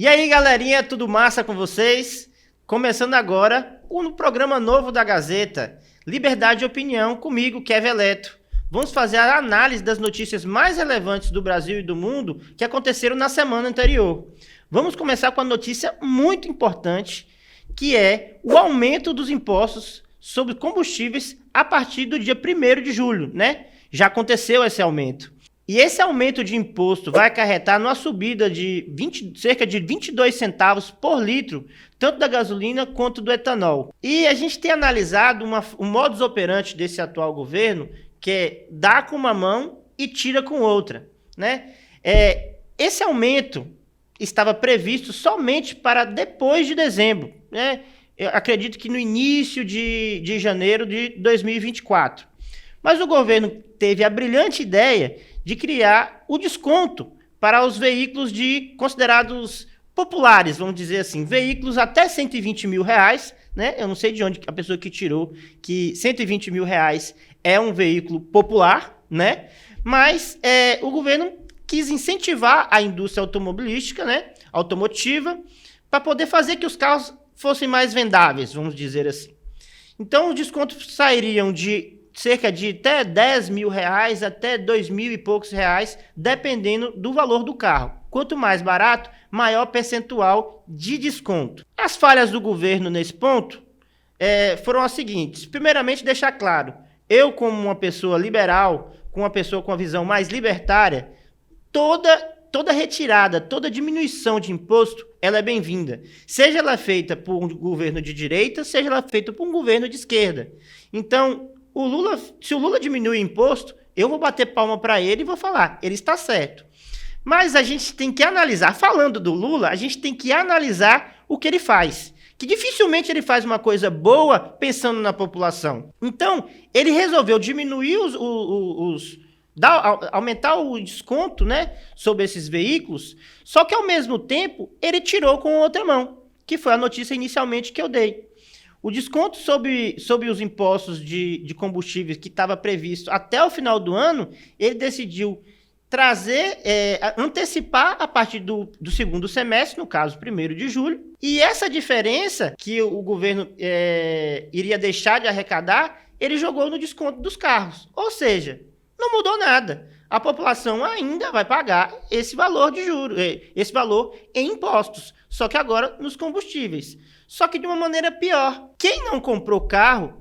E aí, galerinha, tudo massa com vocês? Começando agora um programa novo da Gazeta, Liberdade de Opinião, comigo, Kevin Eleto. Vamos fazer a análise das notícias mais relevantes do Brasil e do mundo que aconteceram na semana anterior. Vamos começar com uma notícia muito importante, que é o aumento dos impostos sobre combustíveis a partir do dia 1º de julho, né? Já aconteceu esse aumento. E esse aumento de imposto vai acarretar numa subida de cerca de 22 centavos por litro, tanto da gasolina quanto do etanol. E a gente tem analisado um modus operandi desse atual governo, que é dar com uma mão e tira com outra, né? Esse aumento estava previsto somente para depois de dezembro, né? Eu acredito que no início de janeiro de 2024. Mas o governo teve a brilhante ideia de criar o desconto para os veículos considerados populares, vamos dizer assim, veículos até 120 mil reais, né? Eu não sei de onde a pessoa que tirou que 120 mil reais é um veículo popular, né? Mas o governo quis incentivar a indústria automobilística, né? Automotiva, para poder fazer que os carros fossem mais vendáveis, vamos dizer assim. Então, os descontos sairiam de cerca de até 10 mil reais até 2 mil e poucos reais, dependendo do valor do carro. Quanto mais barato, maior percentual de desconto. As falhas do governo nesse ponto foram as seguintes. Primeiramente, deixar claro, eu como uma pessoa liberal, com uma pessoa com uma visão mais libertária, toda retirada, toda diminuição de imposto, ela é bem-vinda. Seja ela feita por um governo de direita, seja ela feita por um governo de esquerda. Então, se o Lula diminui o imposto, eu vou bater palma para ele e vou falar, ele está certo. Mas a gente tem que analisar, falando do Lula, a gente tem que analisar o que ele faz. Que dificilmente ele faz uma coisa boa pensando na população. Então, ele resolveu diminuir aumentar o desconto, né, sobre esses veículos, só que ao mesmo tempo ele tirou com outra mão, que foi a notícia inicialmente que eu dei. O desconto sobre os impostos de combustíveis que estava previsto até o final do ano, ele decidiu antecipar a partir do segundo semestre, no caso, 1º de julho. E essa diferença que o governo iria deixar de arrecadar, ele jogou no desconto dos carros. Ou seja, não mudou nada. A população ainda vai pagar esse valor de juros, esse valor em impostos, só que agora nos combustíveis. Só que de uma maneira pior. Quem não comprou carro,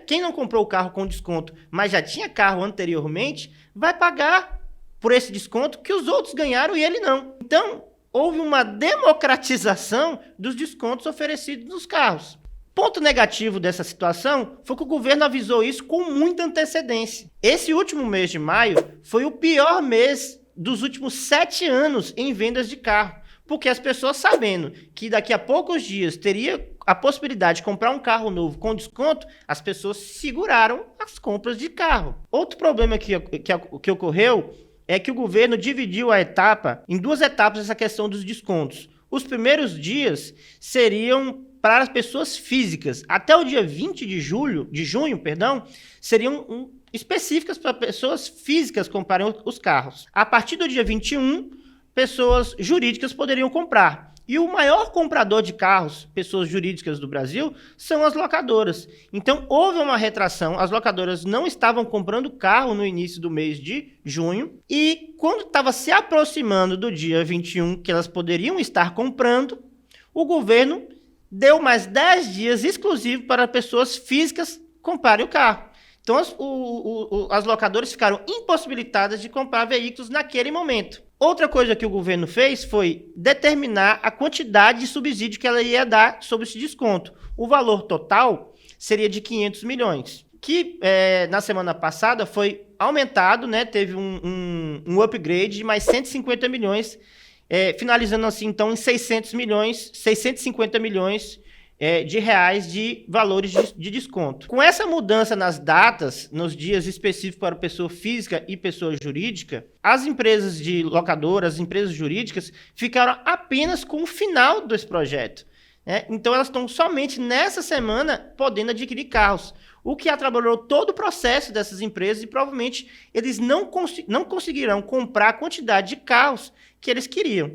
quem não comprou o carro com desconto, mas já tinha carro anteriormente, vai pagar por esse desconto que os outros ganharam e ele não. Então, houve uma democratização dos descontos oferecidos nos carros. Ponto negativo dessa situação foi que o governo avisou isso com muita antecedência. Esse último mês de maio foi o pior mês dos últimos 7 anos em vendas de carro. Porque as pessoas sabendo que daqui a poucos dias teria a possibilidade de comprar um carro novo com desconto, as pessoas seguraram as compras de carro. Outro problema que ocorreu é que o governo dividiu em 2 etapas essa questão dos descontos. Os primeiros dias seriam para as pessoas físicas. Até o dia 20 de junho, seriam específicas para pessoas físicas comprarem os carros. A partir do dia 21, pessoas jurídicas poderiam comprar. E o maior comprador de carros, pessoas jurídicas do Brasil, são as locadoras. Então, houve uma retração. As locadoras não estavam comprando carro no início do mês de junho. E quando estava se aproximando do dia 21, que elas poderiam estar comprando, o governo deu mais 10 dias exclusivos para pessoas físicas comprarem o carro. Então, as locadoras ficaram impossibilitadas de comprar veículos naquele momento. Outra coisa que o governo fez foi determinar a quantidade de subsídio que ela ia dar sobre esse desconto. O valor total seria de 500 milhões, que na semana passada foi aumentado, né? Teve um upgrade de mais 150 milhões, finalizando assim, então, em 650 milhões de reais de valores de desconto. Com essa mudança nas datas, nos dias específicos para pessoa física e pessoa jurídica, as empresas de locadoras, as empresas jurídicas, ficaram apenas com o final desse projeto. Então, elas estão somente nessa semana podendo adquirir carros, o que atrapalhou todo o processo dessas empresas e provavelmente eles não conseguirão comprar a quantidade de carros que eles queriam.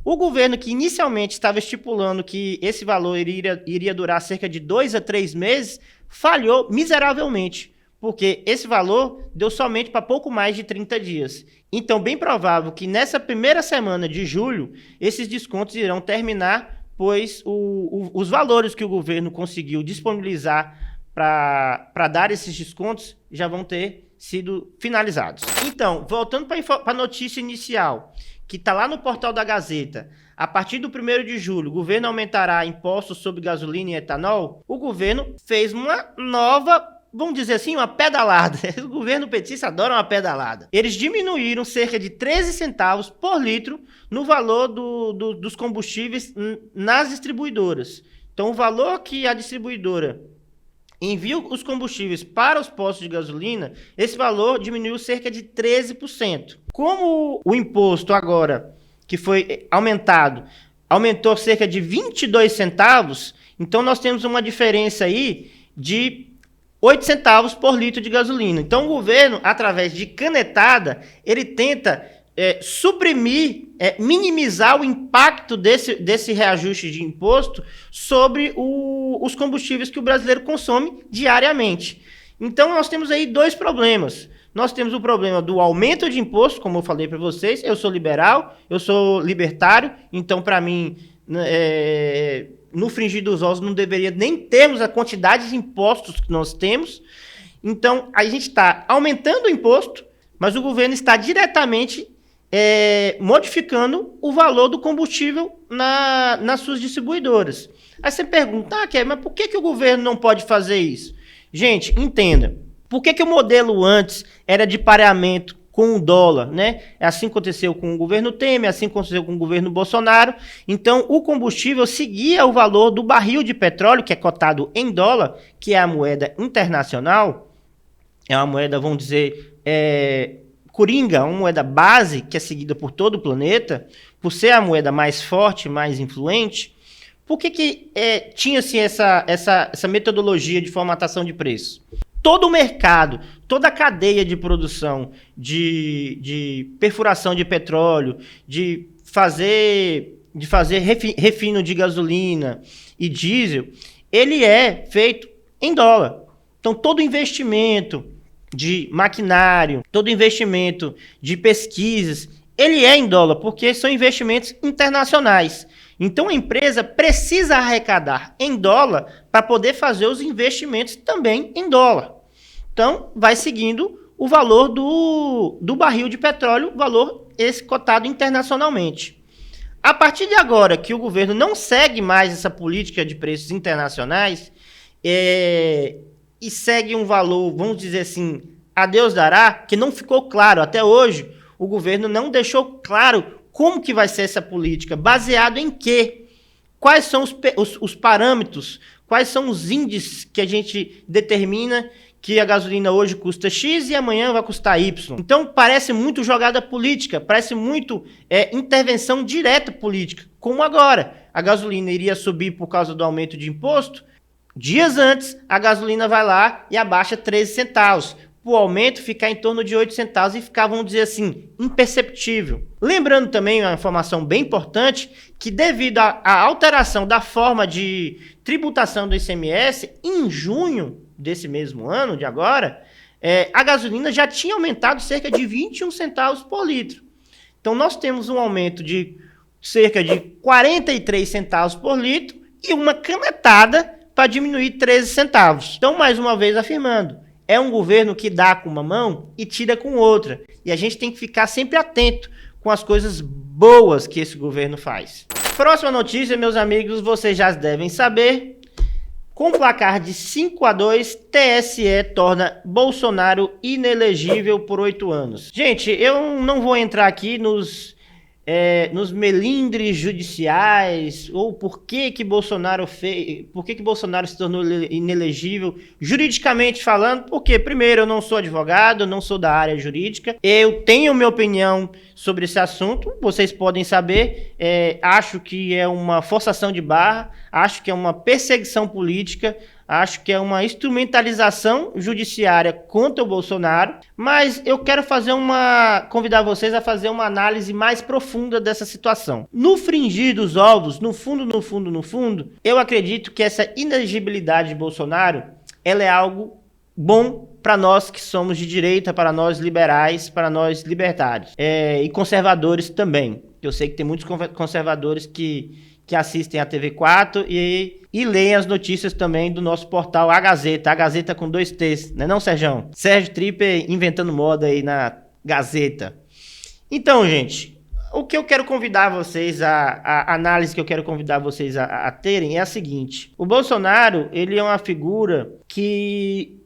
O governo que inicialmente estava estipulando que esse valor iria durar cerca de 2 a 3 meses, falhou miseravelmente, porque esse valor deu somente para pouco mais de 30 dias. Então, bem provável que nessa primeira semana de julho, esses descontos irão terminar, pois os valores que o governo conseguiu disponibilizar para dar esses descontos já vão ter sido finalizados. Então, voltando para a notícia inicial, que está lá no portal da Gazeta, a partir do 1º de julho, o governo aumentará impostos sobre gasolina e etanol. O governo fez uma nova, vamos dizer assim, uma pedalada. O governo petista adora uma pedalada. Eles diminuíram cerca de 13 centavos por litro no valor dos combustíveis nas distribuidoras. Então, o valor que a distribuidora envia os combustíveis para os postos de gasolina, esse valor diminuiu cerca de 13%. Como o imposto agora, que foi aumentado, aumentou cerca de 22 centavos, então nós temos uma diferença aí de 8 centavos por litro de gasolina. Então o governo, através de canetada, ele tenta suprimir, minimizar o impacto desse reajuste de imposto sobre os combustíveis que o brasileiro consome diariamente. Então nós temos aí dois problemas. Nós temos o problema do aumento de imposto, como eu falei para vocês. Eu sou liberal, eu sou libertário, então para mim, no frigir dos ovos, não deveria nem termos a quantidade de impostos que nós temos. Então a gente está aumentando o imposto, mas o governo está diretamente modificando o valor do combustível nas suas distribuidoras. Aí você pergunta, mas por que o governo não pode fazer isso? Gente, entenda. Por que o modelo antes era de pareamento com o dólar, né? Assim aconteceu com o governo Temer, assim aconteceu com o governo Bolsonaro. Então, o combustível seguia o valor do barril de petróleo, que é cotado em dólar, que é a moeda internacional. É uma moeda, vamos dizer, coringa, uma moeda base, que é seguida por todo o planeta, por ser a moeda mais forte, mais influente. Por que tinha-se essa metodologia de formatação de preço? Todo o mercado, toda a cadeia de produção, de perfuração de petróleo, de fazer refino de gasolina e diesel, ele é feito em dólar. Então, todo investimento de maquinário, todo investimento de pesquisas, ele é em dólar, porque são investimentos internacionais. Então, a empresa precisa arrecadar em dólar para poder fazer os investimentos também em dólar. Então, vai seguindo o valor do barril de petróleo, valor esse cotado internacionalmente. A partir de agora que o governo não segue mais essa política de preços internacionais e segue um valor, vamos dizer assim, a Deus dará, que não ficou claro até hoje, o governo não deixou claro como que vai ser essa política, baseado em quê? Quais são os parâmetros, quais são os índices que a gente determina que a gasolina hoje custa X e amanhã vai custar Y. Então parece muito jogada política, parece muito intervenção direta política, como agora. A gasolina iria subir por causa do aumento de imposto, dias antes a gasolina vai lá e abaixa 13 centavos. O aumento ficar em torno de 8 centavos e ficar, vamos dizer assim, imperceptível. Lembrando também uma informação bem importante, que devido à alteração da forma de tributação do ICMS, em junho desse mesmo ano, de agora, a gasolina já tinha aumentado cerca de 21 centavos por litro. Então nós temos um aumento de cerca de 43 centavos por litro e uma canetada para diminuir 13 centavos. Então, mais uma vez afirmando, é um governo que dá com uma mão e tira com outra. E a gente tem que ficar sempre atento com as coisas boas que esse governo faz. Próxima notícia, meus amigos, vocês já devem saber. Com placar de 5-2, TSE torna Bolsonaro inelegível por 8 anos. Gente, eu não vou entrar aqui nos melindres judiciais, ou por que Bolsonaro se tornou inelegível, juridicamente falando, porque, primeiro, eu não sou advogado, eu não sou da área jurídica, eu tenho minha opinião sobre esse assunto, vocês podem saber, acho que é uma forçação de barra, acho que é uma perseguição política Acho que é uma instrumentalização judiciária contra o Bolsonaro, mas eu quero convidar vocês a fazer uma análise mais profunda dessa situação. No fringir dos ovos, no fundo, eu acredito que essa inelegibilidade de Bolsonaro, ela é algo bom para nós que somos de direita, para nós liberais, para nós libertários, e conservadores também. Eu sei que tem muitos conservadores que assistem a TV4 e leem as notícias também do nosso portal A Gazeta com 2 T's, né não, Serjão? Sérgio Tripper inventando moda aí na Gazeta. Então, gente, o que eu quero convidar vocês, a análise que eu quero convidar vocês a terem é a seguinte: o Bolsonaro, ele é uma figura que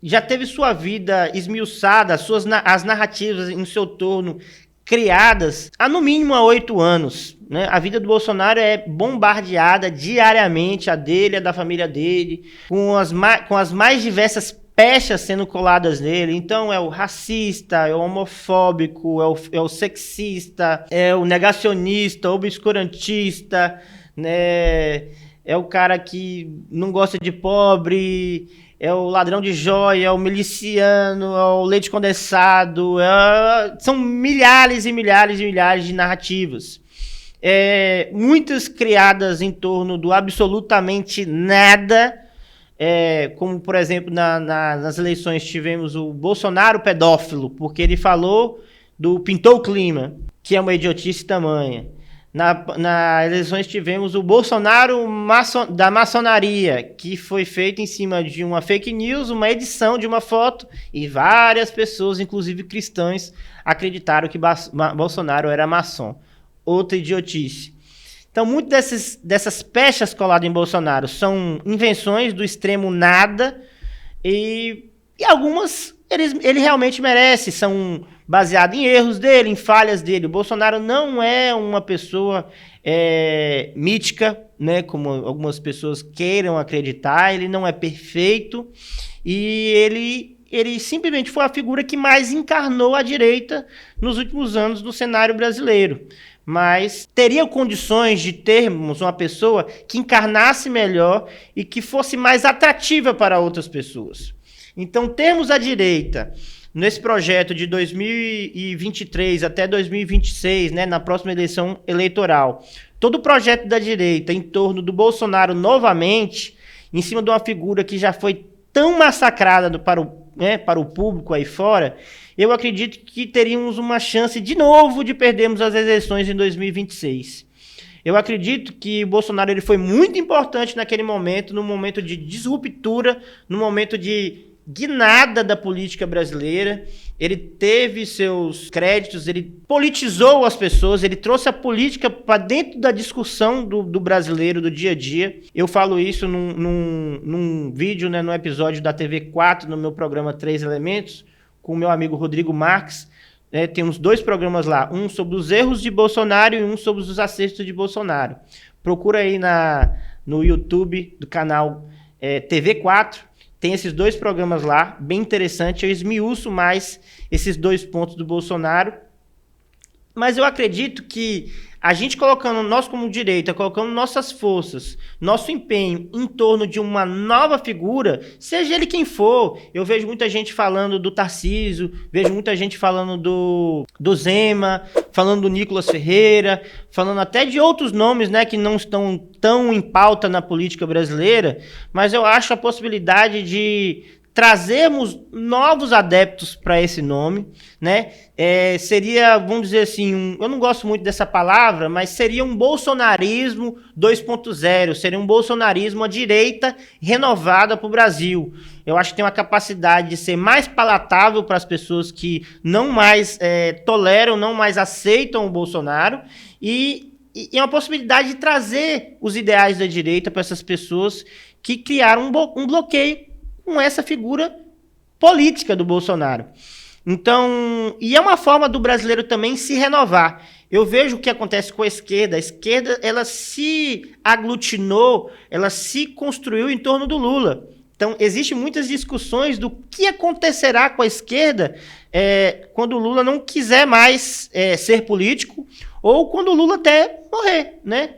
já teve sua vida esmiuçada, as narrativas em seu torno criadas há no mínimo 8 anos. Né? A vida do Bolsonaro é bombardeada diariamente, a dele, a da família dele, com as mais diversas pechas sendo coladas nele. Então é o racista, é o homofóbico, é o sexista, é o negacionista, obscurantista, né? É o cara que não gosta de pobre, é o ladrão de joia, é o miliciano, é o leite condensado, são milhares e milhares e milhares de narrativas. Muitas criadas em torno do absolutamente nada, como, por exemplo, nas eleições tivemos o Bolsonaro pedófilo, porque ele falou pintou o clima, que é uma idiotice tamanha. Nas eleições tivemos o Bolsonaro da maçonaria, que foi feito em cima de uma fake news, uma edição de uma foto, e várias pessoas, inclusive cristãos, acreditaram que Bolsonaro era maçom. Outra idiotice. Então, muitas dessas pechas coladas em Bolsonaro são invenções do extremo nada, e algumas ele realmente merece, são baseadas em erros dele, em falhas dele. O Bolsonaro não é uma pessoa mítica, né, como algumas pessoas queiram acreditar. Ele não é perfeito, e ele simplesmente foi a figura que mais encarnou a direita nos últimos anos no cenário brasileiro. Mas teria condições de termos uma pessoa que encarnasse melhor e que fosse mais atrativa para outras pessoas. Então, termos a direita nesse projeto de 2023 até 2026, né, na próxima eleição eleitoral, todo o projeto da direita em torno do Bolsonaro novamente, em cima de uma figura que já foi tão massacrada para o público aí fora, eu acredito que teríamos uma chance de novo de perdermos as eleições em 2026. Eu acredito que o Bolsonaro ele foi muito importante naquele momento, no momento de disruptura, no momento de guinada da política brasileira. Ele teve seus créditos, ele politizou as pessoas, ele trouxe a política para dentro da discussão do brasileiro, do dia a dia. Eu falo isso num vídeo, né, no episódio da TV4, no meu programa 3 Elementos, com o meu amigo Rodrigo Marques. Tem uns 2 programas lá, um sobre os erros de Bolsonaro e um sobre os acertos de Bolsonaro. Procura aí no YouTube do canal TV4, tem esses 2 programas lá, bem interessante. Eu esmiuço mais esses 2 pontos do Bolsonaro, mas eu acredito que a gente nós como direita, colocando nossas forças, nosso empenho em torno de uma nova figura, seja ele quem for. Eu vejo muita gente falando do Tarcísio, vejo muita gente falando do Zema, falando do Nicolas Ferreira, falando até de outros nomes, né, que não estão tão em pauta na política brasileira, mas eu acho a possibilidade de trazermos novos adeptos para esse nome, né? Seria, vamos dizer assim, eu não gosto muito dessa palavra, mas seria um bolsonarismo 2.0, seria um bolsonarismo à direita renovada para o Brasil. Eu acho que tem uma capacidade de ser mais palatável para as pessoas que não mais toleram, não mais aceitam o Bolsonaro, e é uma possibilidade de trazer os ideais da direita para essas pessoas que criaram um bloqueio com essa figura política do Bolsonaro. Então, e é uma forma do brasileiro também se renovar. Eu vejo o que acontece com a esquerda. A esquerda, ela se aglutinou, ela se construiu em torno do Lula. Então, existem muitas discussões do que acontecerá com a esquerda quando o Lula não quiser mais ser político, ou quando o Lula até morrer, né?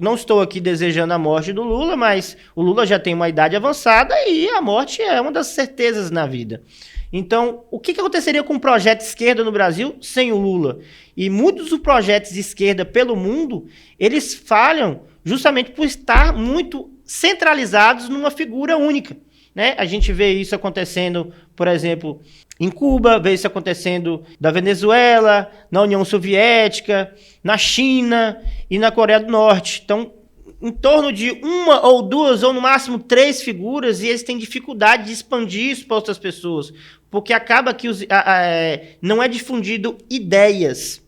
não estou aqui desejando a morte do Lula, mas o Lula já tem uma idade avançada e a morte é uma das certezas na vida. Então, o que aconteceria com o projeto de esquerda no Brasil sem o Lula? E muitos dos projetos de esquerda pelo mundo, eles falham justamente por estar muito centralizados numa figura única, né? A gente vê isso acontecendo, por exemplo, em Cuba, vê isso acontecendo na Venezuela, na União Soviética, na China e na Coreia do Norte. Então, em torno de uma ou duas, ou no máximo 3 figuras, e eles têm dificuldade de expandir isso para outras pessoas, porque acaba que não é difundido ideias,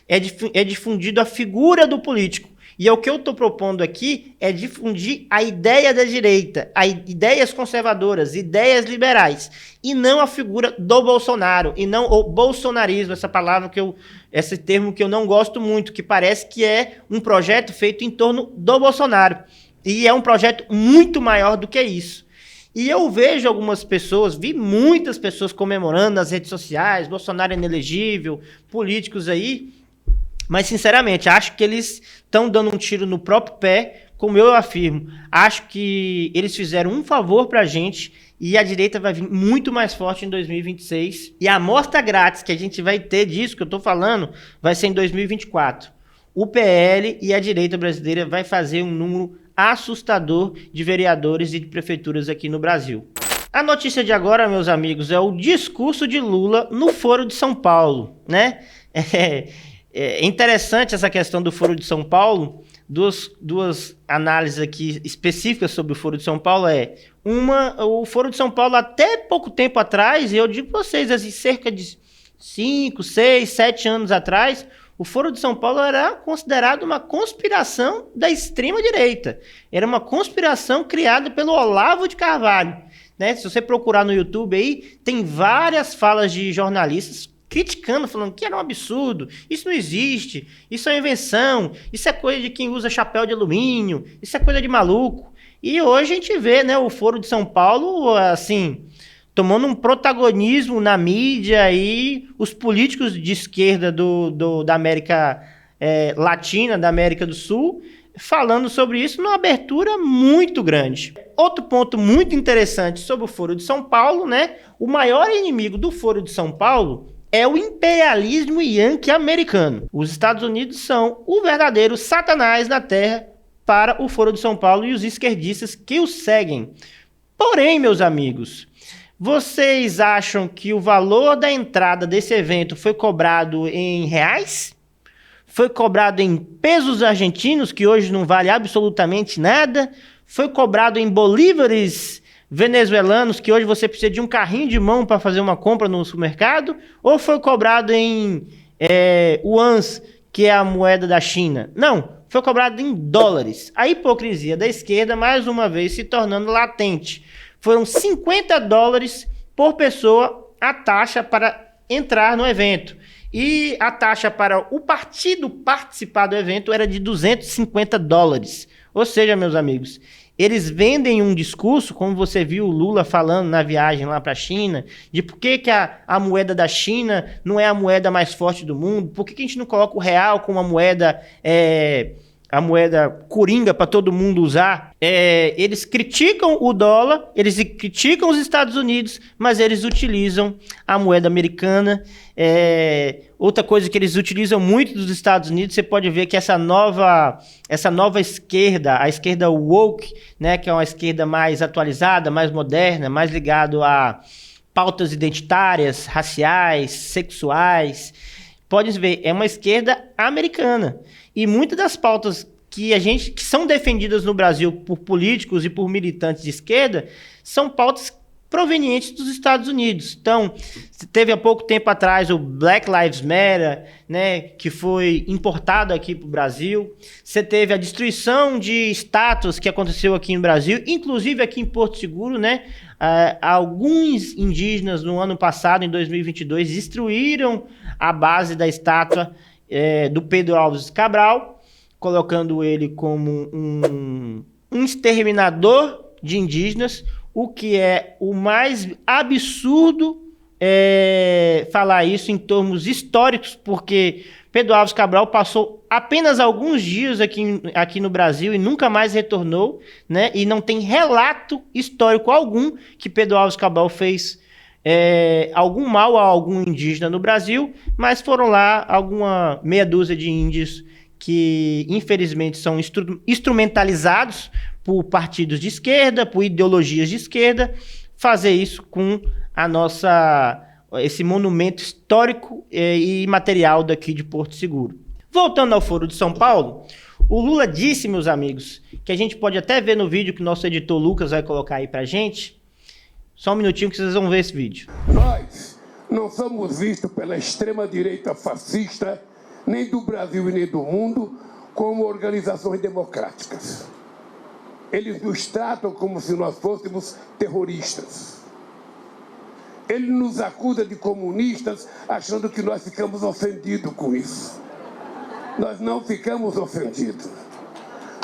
é difundido a figura do político. E o que eu estou propondo aqui é difundir a ideia da direita, ideias conservadoras, ideias liberais, e não a figura do Bolsonaro, e não o bolsonarismo, esse termo que eu não gosto muito, que parece que é um projeto feito em torno do Bolsonaro. E é um projeto muito maior do que isso. E eu vejo algumas pessoas, vi muitas pessoas comemorando nas redes sociais, Bolsonaro é inelegível, políticos aí, mas, sinceramente, acho que eles estão dando um tiro no próprio pé, como eu afirmo. Acho que eles fizeram um favor pra gente e a direita vai vir muito mais forte em 2026. E a amostra grátis que a gente vai ter disso que eu tô falando vai ser em 2024. O PL e a direita brasileira vai fazer um número assustador de vereadores e de prefeituras aqui no Brasil. A notícia de agora, meus amigos, é o discurso de Lula no Foro de São Paulo, né? É interessante essa questão do Foro de São Paulo. Duas análises aqui específicas sobre o Foro de São Paulo o Foro de São Paulo até pouco tempo atrás, eu digo para vocês, assim, cerca de 5, 6, 7 anos atrás, o Foro de São Paulo era considerado uma conspiração da extrema-direita. Era uma conspiração criada pelo Olavo de Carvalho, né? Se você procurar no YouTube aí, tem várias falas de jornalistas criticando, falando que era um absurdo, isso não existe, isso é invenção, isso é coisa de quem usa chapéu de alumínio, isso é coisa de maluco. E hoje a gente vê, né, o Foro de São Paulo, assim, tomando um protagonismo na mídia e os políticos de esquerda da América Latina, da América do Sul, falando sobre isso numa abertura muito grande. Outro ponto muito interessante sobre o Foro de São Paulo, né, o maior inimigo do Foro de São Paulo é o imperialismo yankee americano. Os Estados Unidos são o verdadeiro satanás na terra para o Foro de São Paulo e os esquerdistas que o seguem. Porém, meus amigos, vocês acham que o valor da entrada desse evento foi cobrado em reais? Foi cobrado em pesos argentinos, que hoje não vale absolutamente nada? Foi cobrado em bolívares venezuelanos, que hoje você precisa de um carrinho de mão para fazer uma compra no supermercado? Ou foi cobrado em yuans, que é a moeda da China? Não, foi cobrado em dólares. A hipocrisia da esquerda, mais uma vez, se tornando latente. Foram $50 por pessoa a taxa para entrar no evento. E a taxa para o partido participar do evento era de $250. Ou seja, meus amigos, eles vendem um discurso, como você viu o Lula falando na viagem lá para a China, de por que a moeda da China não é a moeda mais forte do mundo, por que a gente não coloca o real como a moeda coringa para todo mundo usar. Eles criticam o dólar, eles criticam os Estados Unidos, mas eles utilizam a moeda americana. Outra coisa que eles utilizam muito dos Estados Unidos, você pode ver que essa nova esquerda, a esquerda woke, né, que é uma esquerda mais atualizada, mais moderna, mais ligado a pautas identitárias, raciais, sexuais, pode ver, é uma esquerda americana. E muitas das pautas que são defendidas no Brasil por políticos e por militantes de esquerda são pautas provenientes dos Estados Unidos. Então, teve há pouco tempo atrás o Black Lives Matter, né, que foi importado aqui para o Brasil. Você teve a destruição de estátuas que aconteceu aqui no Brasil, inclusive aqui em Porto Seguro, né? Alguns indígenas no ano passado, em 2022, destruíram a base da estátua do Pedro Álvares Cabral, colocando ele como um exterminador de indígenas, o que é o mais absurdo falar isso em termos históricos, porque Pedro Álvares Cabral passou apenas alguns dias aqui no Brasil e nunca mais retornou, né? E não tem relato histórico algum que Pedro Álvares Cabral fez algum mal a algum indígena no Brasil, mas foram lá alguma meia dúzia de índios que infelizmente são instrumentalizados por partidos de esquerda, por ideologias de esquerda, fazer isso com esse monumento histórico e material daqui de Porto Seguro. Voltando ao Foro de São Paulo, o Lula disse, meus amigos, que a gente pode até ver no vídeo que o nosso editor Lucas vai colocar aí pra gente. Só um minutinho que vocês vão ver esse vídeo. Nós não somos vistos pela extrema-direita fascista, nem do Brasil e nem do mundo, como organizações democráticas. Eles nos tratam como se nós fôssemos terroristas. Ele nos acusa de comunistas, achando que nós ficamos ofendidos com isso. Nós não ficamos ofendidos.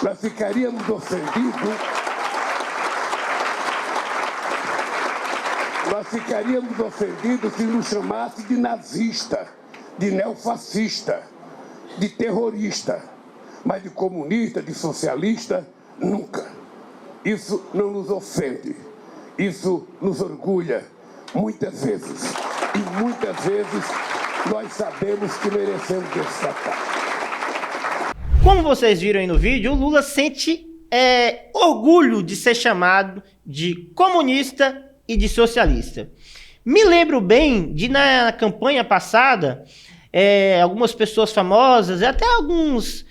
Nós ficaríamos ofendidos. Nós ficaríamos ofendidos se nos chamasse de nazista, de neofascista, de terrorista. Mas de comunista, de socialista, nunca. Isso não nos ofende. Isso nos orgulha. Muitas vezes. E muitas vezes nós sabemos que merecemos esse ataque. Como vocês viram aí no vídeo, o Lula sente orgulho de ser chamado de comunista e de socialista. Me lembro bem de na campanha passada, algumas pessoas famosas, até alguns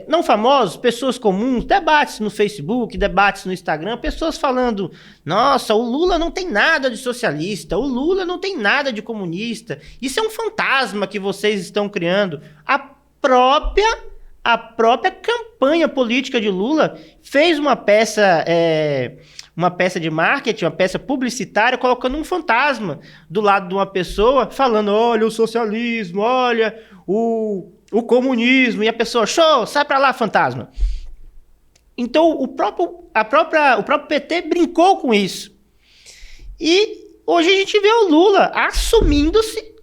não famosos, pessoas comuns, debates no Facebook, debates no Instagram, pessoas falando, nossa, o Lula não tem nada de socialista, o Lula não tem nada de comunista, isso é um fantasma que vocês estão criando. A própria campanha política de Lula fez uma peça de marketing, uma peça publicitária, colocando um fantasma do lado de uma pessoa, falando, olha o socialismo, olha o comunismo, e a pessoa, show, sai pra lá, fantasma. Então o próprio PT brincou com isso. E hoje a gente vê o Lula assumindo-se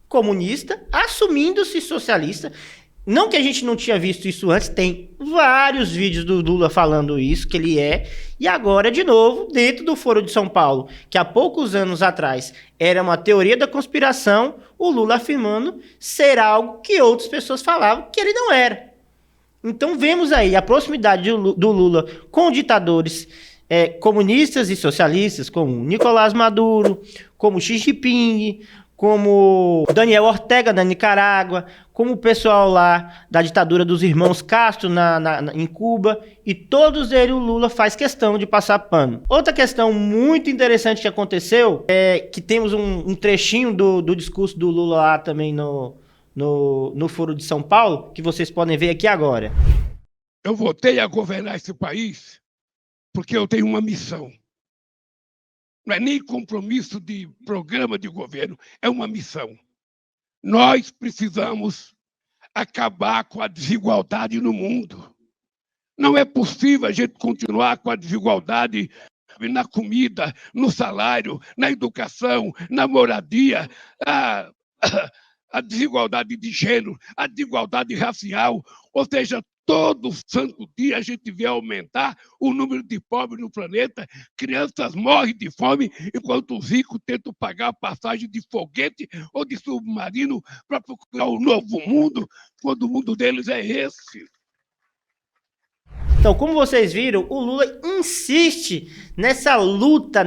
comunista, assumindo-se socialista. Não que a gente não tinha visto isso antes, tem vários vídeos do Lula falando isso, que ele e agora, de novo, dentro do Foro de São Paulo, que há poucos anos atrás era uma teoria da conspiração, o Lula afirmando ser algo que outras pessoas falavam que ele não era. Então vemos aí a proximidade do Lula com ditadores comunistas e socialistas, como Nicolás Maduro, como Xi Jinping, como Daniel Ortega na Nicarágua, como o pessoal lá da ditadura dos irmãos Castro em Cuba, e todos eles o Lula faz questão de passar pano. Outra questão muito interessante que aconteceu, que temos um trechinho do discurso do Lula lá também no Foro de São Paulo, que vocês podem ver aqui agora. Eu voltei a governar esse país porque eu tenho uma missão. Não é nem compromisso de programa de governo, é uma missão. Nós precisamos acabar com a desigualdade no mundo. Não é possível a gente continuar com a desigualdade na comida, no salário, na educação, na moradia, a desigualdade de gênero, a desigualdade racial, ou seja, todo santo dia a gente vê aumentar o número de pobres no planeta, crianças morrem de fome, enquanto os ricos tentam pagar a passagem de foguete ou de submarino para procurar um novo mundo, quando o mundo deles é esse. Então, como vocês viram, o Lula insiste nessa luta,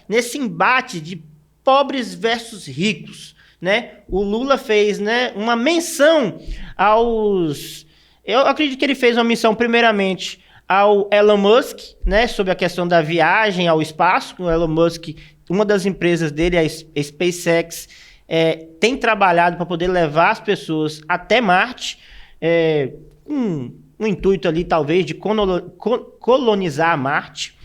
nesse embate de pobres versus ricos, né? O Lula fez, né, uma menção aos... Eu acredito que ele fez uma missão, primeiramente, ao Elon Musk, né, sobre a questão da viagem ao espaço. O Elon Musk, uma das empresas dele, a SpaceX, tem trabalhado para poder levar as pessoas até Marte, um intuito ali, talvez, de colonizar Marte.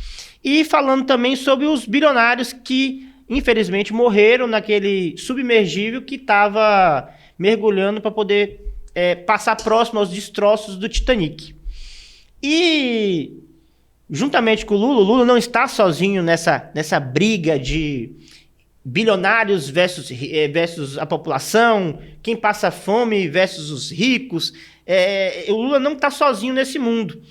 E falando também sobre os bilionários que, infelizmente, morreram naquele submergível que estava mergulhando para poder... passar próximo aos destroços do Titanic. E, juntamente com o Lula não está sozinho nessa briga de bilionários versus a população, quem passa fome versus os ricos. O Lula não está sozinho nesse mundo,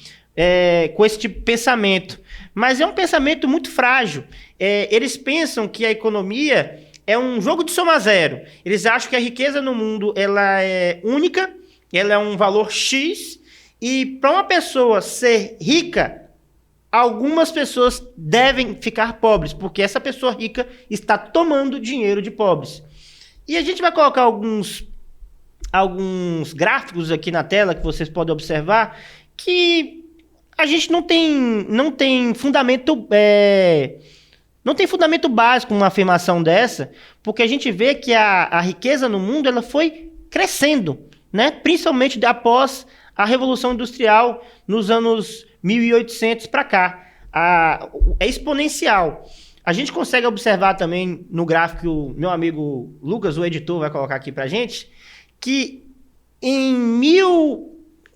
com esse tipo de pensamento. Mas é um pensamento muito frágil. Eles pensam que a economia é um jogo de soma zero. Eles acham que a riqueza no mundo ela é única, ela é um valor X, e para uma pessoa ser rica, algumas pessoas devem ficar pobres, porque essa pessoa rica está tomando dinheiro de pobres. E a gente vai colocar alguns gráficos aqui na tela que vocês podem observar que a gente não tem fundamento não tem fundamento básico numa afirmação dessa, porque a gente vê que a riqueza no mundo ela foi crescendo, né? Principalmente após a Revolução Industrial nos anos 1800 para cá. É exponencial. A gente consegue observar também no gráfico que o meu amigo Lucas, o editor, vai colocar aqui para a gente, que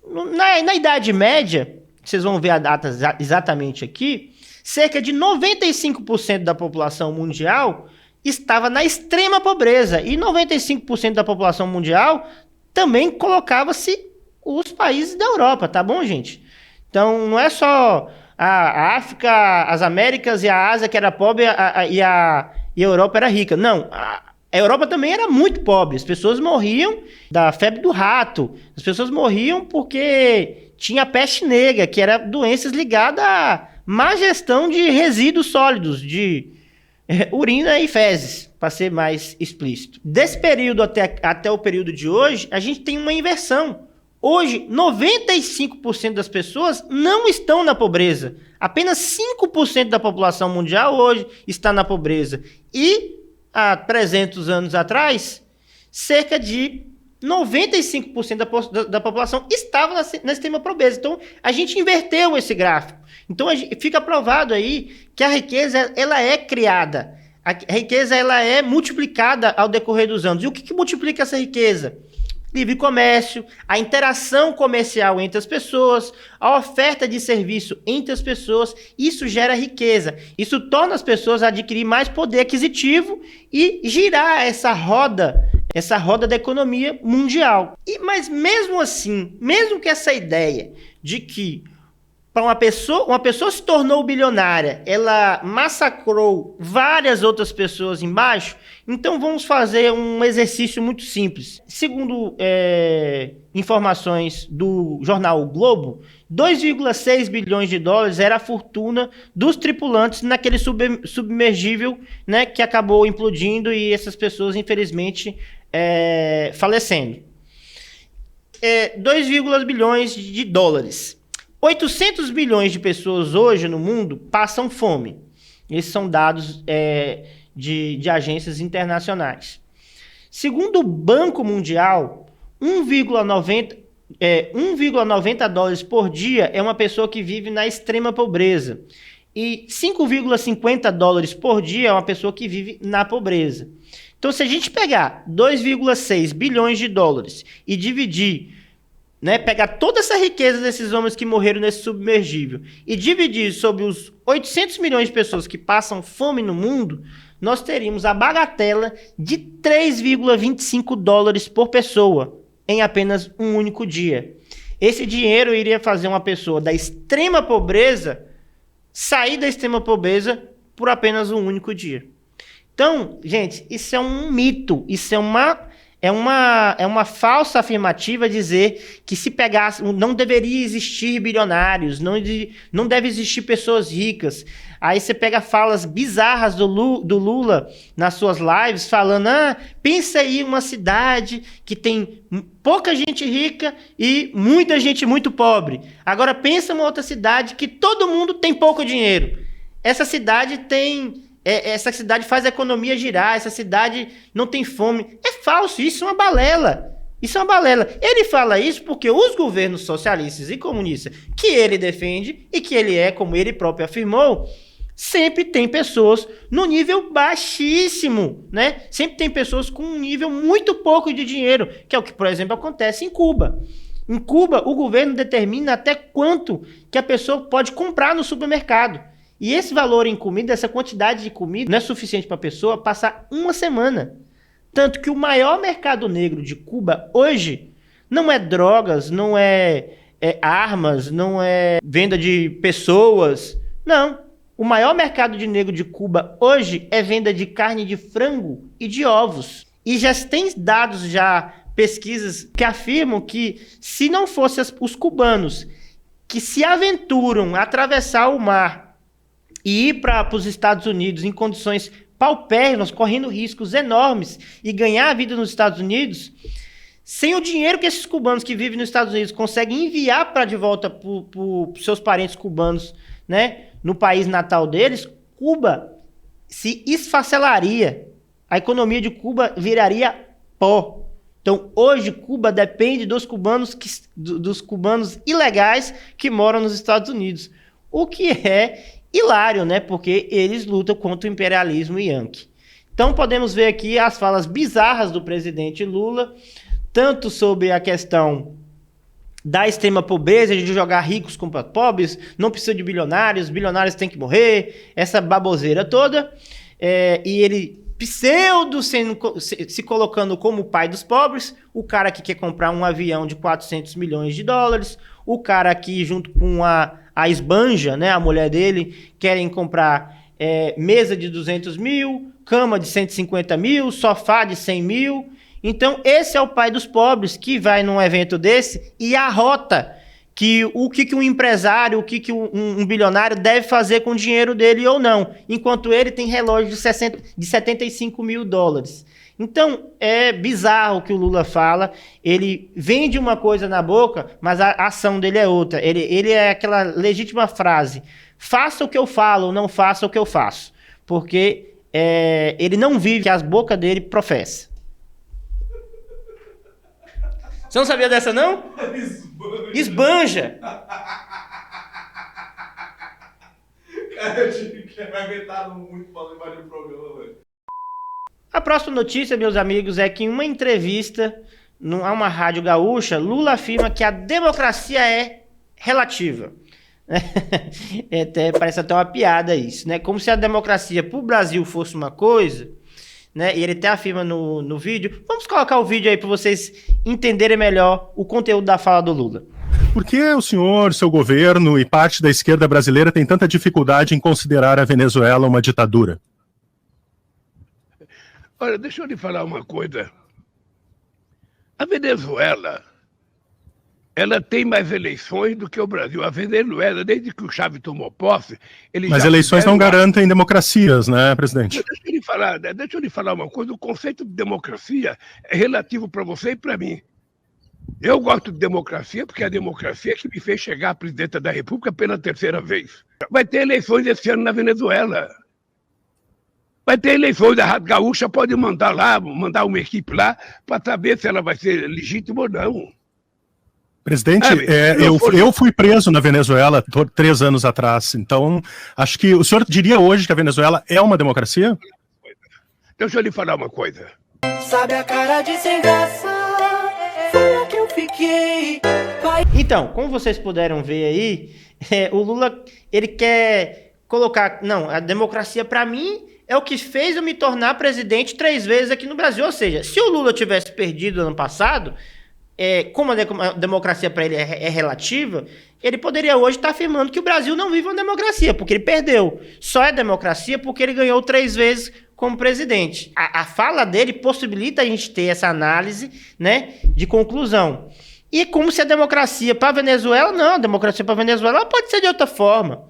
na Idade Média, vocês vão ver a data exatamente aqui, cerca de 95% da população mundial estava na extrema pobreza. E 95% da população mundial também colocava-se os países da Europa, tá bom, gente? Então, não é só a África, as Américas e a Ásia que era pobre e a Europa era rica. Não, a Europa também era muito pobre. As pessoas morriam da febre do rato. As pessoas morriam porque tinha a peste negra, que era doenças ligadas à má gestão de resíduos sólidos, de urina e fezes, para ser mais explícito. Desse período até o período de hoje, a gente tem uma inversão. Hoje, 95% das pessoas não estão na pobreza. Apenas 5% da população mundial hoje está na pobreza. E, há 300 anos atrás, cerca de 95% da população estava na extrema pobreza. Então, a gente inverteu esse gráfico. Então, fica provado aí que a riqueza ela é criada. A riqueza ela é multiplicada ao decorrer dos anos. E o que multiplica essa riqueza? Livre comércio, a interação comercial entre as pessoas, a oferta de serviço entre as pessoas, isso gera riqueza. Isso torna as pessoas adquirir mais poder aquisitivo e girar essa roda da economia mundial. Mas mesmo assim, mesmo que essa ideia de que para uma pessoa se tornou bilionária, ela massacrou várias outras pessoas embaixo, então vamos fazer um exercício muito simples. Segundo informações do jornal O Globo, 2,6 bilhões de dólares era a fortuna dos tripulantes naquele submergível, né, que acabou implodindo e essas pessoas, infelizmente, falecendo. 2, bilhões de dólares. 800 bilhões de pessoas hoje no mundo passam fome. Esses são dados de agências internacionais. Segundo o Banco Mundial, 1,90 dólares por dia é uma pessoa que vive na extrema pobreza. E 5,50 dólares por dia é uma pessoa que vive na pobreza. Então, se a gente pegar 2,6 bilhões de dólares e dividir, pegar toda essa riqueza desses homens que morreram nesse submergível e dividir sobre os 800 milhões de pessoas que passam fome no mundo, nós teríamos a bagatela de 3,25 dólares por pessoa em apenas um único dia. Esse dinheiro iria fazer uma pessoa da extrema pobreza sair da extrema pobreza por apenas um único dia. Então, gente, isso é um mito, isso é uma falsa afirmativa dizer que se pegasse, não deveria existir bilionários, não deve existir pessoas ricas. Aí você pega falas bizarras do Lula nas suas lives, falando, pensa aí uma cidade que tem pouca gente rica e muita gente muito pobre. Agora pensa uma outra cidade que todo mundo tem pouco dinheiro. Essa cidade faz a economia girar, essa cidade não tem fome. É falso, isso é uma balela. Isso é uma balela. Ele fala isso porque os governos socialistas e comunistas que ele defende e que ele como ele próprio afirmou, sempre tem pessoas no nível baixíssimo, né? Sempre tem pessoas com um nível muito pouco de dinheiro, que é o que, por exemplo, acontece em Cuba. Em Cuba, o governo determina até quanto que a pessoa pode comprar no supermercado. E esse valor em comida, essa quantidade de comida, não é suficiente para a pessoa passar uma semana. Tanto que o maior mercado negro de Cuba hoje não é drogas, não é armas, não é venda de pessoas. Não. O maior mercado de negro de Cuba hoje é venda de carne de frango e de ovos. E já tem dados, pesquisas que afirmam que se não fossem os cubanos que se aventuram a atravessar o mar e ir para os Estados Unidos em condições paupérrimas, correndo riscos enormes e ganhar a vida nos Estados Unidos, sem o dinheiro que esses cubanos que vivem nos Estados Unidos conseguem enviar para de volta para os seus parentes cubanos, né, no país natal deles, Cuba se esfacelaria. A economia de Cuba viraria pó. Então, hoje, Cuba depende dos cubanos ilegais que moram nos Estados Unidos. O que é hilário, né? Porque eles lutam contra o imperialismo yankee. Então, podemos ver aqui as falas bizarras do presidente Lula, tanto sobre a questão da extrema pobreza, de jogar ricos contra pobres, não precisa de bilionários, bilionários têm que morrer, essa baboseira toda. E ele se colocando como o pai dos pobres, o cara que quer comprar um avião de 400 milhões de dólares, o cara que junto com a esbanja, né, a mulher dele, querem comprar mesa de 200 mil, cama de 150 mil, sofá de 100 mil. Então esse é o pai dos pobres que vai num evento desse e arrota o que um empresário, o que um bilionário deve fazer com o dinheiro dele ou não, enquanto ele tem relógio de 75 mil dólares. Então, é bizarro o que o Lula fala, ele vende uma coisa na boca, mas a ação dele é outra. Ele é aquela legítima frase, faça o que eu falo, não faça o que eu faço, porque ele não vive o que as bocas dele professam. Você não sabia dessa, não? Esbanja. Cara, eu tive que arrebentar muito pra levar no programa, velho. A próxima notícia, meus amigos, é que em uma entrevista a uma rádio gaúcha, Lula afirma que a democracia é relativa. Parece até uma piada isso, né? Como se a democracia pro Brasil fosse uma coisa, né? E ele até afirma no vídeo. Vamos colocar o vídeo aí para vocês entenderem melhor o conteúdo da fala do Lula. Por que o senhor, seu governo e parte da esquerda brasileira tem tanta dificuldade em considerar a Venezuela uma ditadura? Olha, deixa eu lhe falar uma coisa. A Venezuela, ela tem mais eleições do que o Brasil. A Venezuela, desde que o Chávez tomou posse... Mas eleições não garantem democracias, né, presidente? Deixa eu lhe falar uma coisa. O conceito de democracia é relativo para você e para mim. Eu gosto de democracia porque é a democracia que me fez chegar à presidência da República pela terceira vez. Vai ter eleições esse ano na Venezuela. Vai ter eleições, a Rádio Gaúcha pode mandar uma equipe lá para saber se ela vai ser legítima ou não. Presidente, eu fui preso na Venezuela 3 anos atrás, então acho que o senhor diria hoje que a Venezuela é uma democracia? Deixa eu lhe falar uma coisa. Sabe a cara de sem graça, foi a que eu fiquei. Então, como vocês puderam ver aí, o Lula, ele quer colocar, não, a democracia para mim é o que fez eu me tornar presidente 3 vezes aqui no Brasil. Ou seja, se o Lula tivesse perdido ano passado, como a democracia para ele é relativa, ele poderia hoje estar afirmando que o Brasil não vive uma democracia, porque ele perdeu. Só é democracia porque ele ganhou 3 vezes como presidente. A fala dele possibilita a gente ter essa análise, né, de conclusão. E como se a democracia para a Venezuela, não, a democracia para a Venezuela pode ser de outra forma.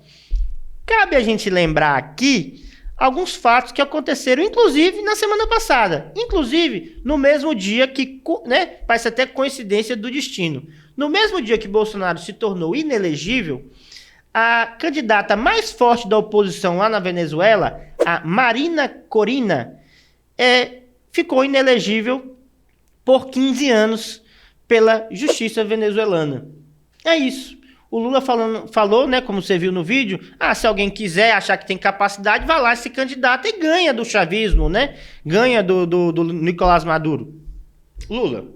Cabe a gente lembrar aqui alguns fatos que aconteceram, inclusive, na semana passada. Inclusive, no mesmo dia que, né, parece até coincidência do destino. No mesmo dia que Bolsonaro se tornou inelegível, a candidata mais forte da oposição lá na Venezuela, a Marina Corina, ficou inelegível por 15 anos pela justiça venezuelana. É isso. O Lula falou, né, como você viu no vídeo, se alguém quiser achar que tem capacidade, vai lá, se candidata e ganha do chavismo, né? Ganha do Nicolás Maduro. Lula,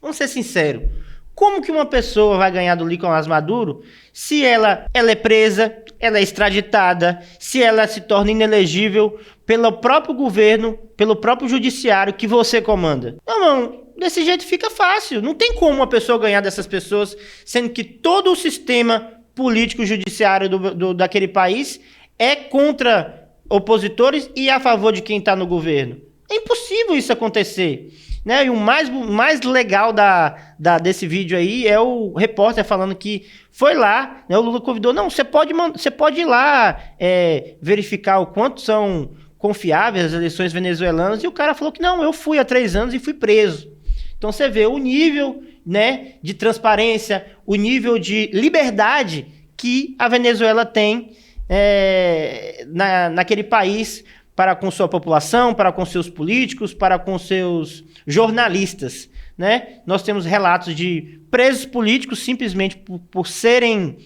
vamos ser sinceros, Como que uma pessoa vai ganhar do Nicolás Maduro se ela é presa, ela é extraditada, se ela se torna inelegível pelo próprio governo, pelo próprio judiciário que você comanda? Não, desse jeito fica fácil. Não tem como uma pessoa ganhar dessas pessoas, sendo que todo o sistema político judiciário daquele país é contra opositores e a favor de quem está no governo. É impossível isso acontecer. Né? E o mais legal desse vídeo aí é o repórter falando que foi lá, né? O Lula convidou, não, você pode ir lá verificar o quanto são confiáveis as eleições venezuelanas, e o cara falou que não, eu fui há 3 anos e fui preso. Então você vê o nível, né, de transparência, o nível de liberdade que a Venezuela tem naquele país, para com sua população, para com seus políticos, para com seus jornalistas, né? Nós temos relatos de presos políticos simplesmente por serem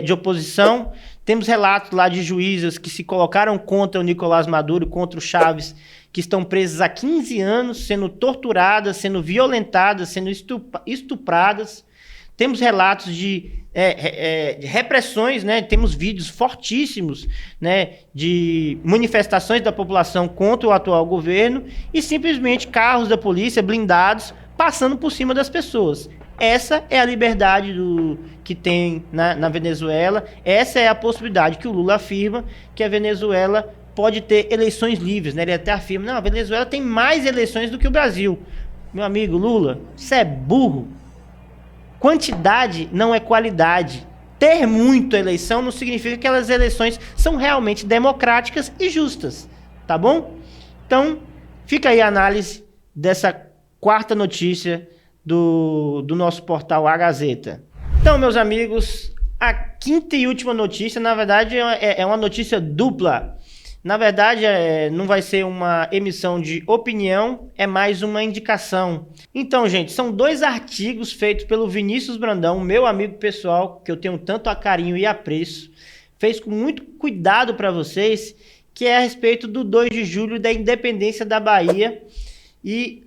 de oposição. Temos relatos lá de juízes que se colocaram contra o Nicolás Maduro, contra o Chávez, que estão presos há 15 anos, sendo torturadas, sendo violentadas, sendo estupradas. Temos relatos de repressões, né? Temos vídeos fortíssimos, né, de manifestações da população contra o atual governo e simplesmente carros da polícia blindados passando por cima das pessoas. Essa é a liberdade que tem na Venezuela. Essa é a possibilidade que o Lula afirma, que a Venezuela pode ter eleições livres, né? Ele até afirma, não, a Venezuela tem mais eleições do que o Brasil. Meu amigo Lula, você é burro. Quantidade não é qualidade. Ter muita eleição não significa que aquelas eleições são realmente democráticas e justas, tá bom? Então, fica aí a análise dessa quarta notícia do nosso portal A Gazeta. Então, meus amigos, a quinta e última notícia, na verdade, é uma notícia dupla. Na verdade, não vai ser uma emissão de opinião, é mais uma indicação. Então, gente, são 2 artigos feitos pelo Vinícius Brandão, meu amigo pessoal, que eu tenho tanto a carinho e apreço. Fez com muito cuidado para vocês, que é a respeito do 2 de julho da independência da Bahia. E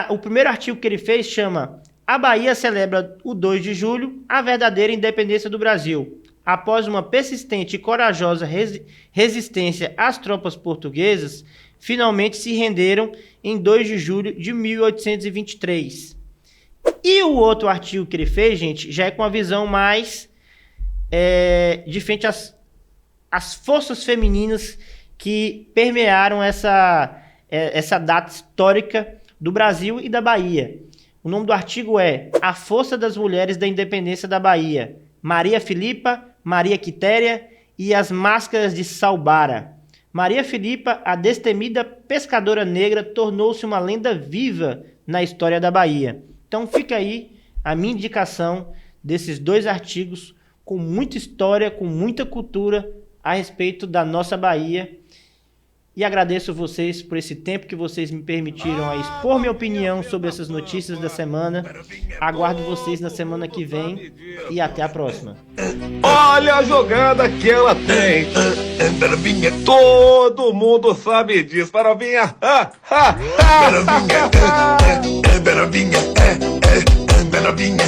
o primeiro artigo que ele fez chama A Bahia celebra o 2 de julho, a verdadeira independência do Brasil. Após uma persistente e corajosa resistência, as tropas portuguesas finalmente se renderam em 2 de julho de 1823. E o outro artigo que ele fez, gente, já é com uma visão mais de frente às forças femininas que permearam essa data histórica do Brasil e da Bahia. O nome do artigo é A Força das Mulheres da Independência da Bahia, Maria Filipa, Maria Quitéria e as Máscaras de Salbara. Maria Filipa, a destemida pescadora negra, tornou-se uma lenda viva na história da Bahia. Então fica aí a minha indicação desses 2 artigos com muita história, com muita cultura a respeito da nossa Bahia. E agradeço vocês por esse tempo que vocês me permitiram a expor minha opinião sobre essas notícias da semana. Aguardo vocês na semana que vem e até a próxima. Olha a jogada que ela tem. Todo mundo sabe disso. Parovinha. Parovinha.